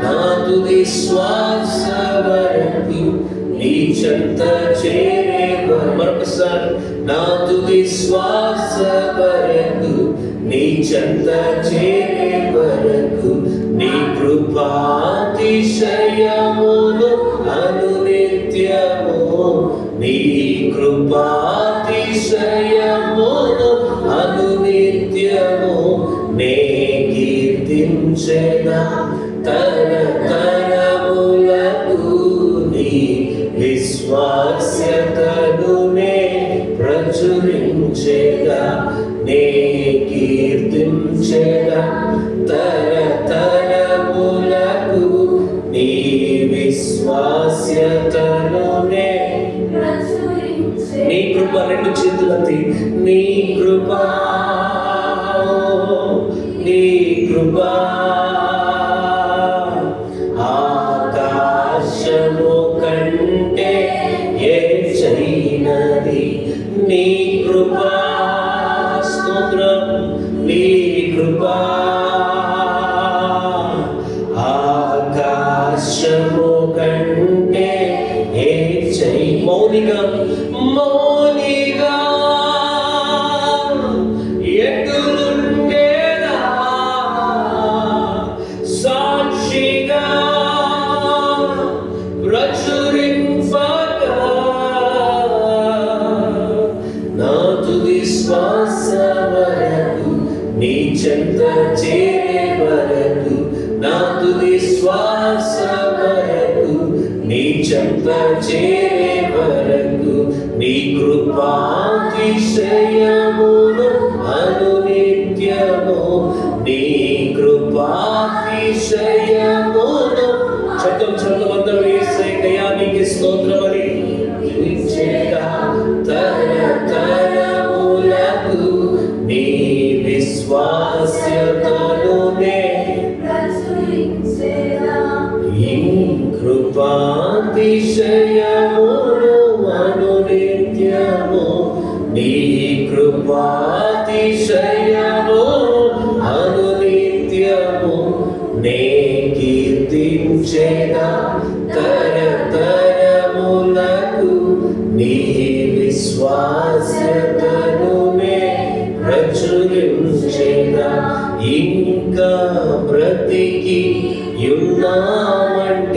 నా తుది శ్వాస వరకు నీ చెంత చేరే మరొకసారి నా తుది శ్వాస వరకు నీ చెంత చేరే వరకు నీ కృపాతిశయమును అనునిత్యము నీ కృపాతిశయమును అనునిత్యము నే కీర్తించెదా తరతరములకు నీ విశ్వాస్యతను నే ప్రచురించెదా నే కీర్తించెదా తరతరములకు నీ విశ్వాస్యతను నే నీ కృప రెండు చేతులెత్తి నీ కృప నీ కృప ఆకాశము కంటే హెచ్చైనది నీ కృప స్తోత్రం నీ కృప ఆకాశము కంటే హెచ్చై మౌనిగా ఎటులుండేదా సాక్షిగా ప్రచురింపగా నా తుది శ్వాస వరకు నీ చెంత చేరే వరకు నా తుది శ్వాస వరకు నీ చెంత చేరే వరకు నీ కృపాతిశయమును అనునిత్యము నీ కృపాతిశయమును చట్టం వేసే దయానికి స్తోత్రమని తరతరములకు నీ విశ్వాస్యతను నే కృపాతిశయమును అనునిత్యము నీ కృపాతిశయము అనునిత్యము నే కీర్తించెదా తరతరములకు నీ విశ్వాస్యతను నే ప్రచురించెదా ఇంకా బ్రతికి ఉన్నామంటే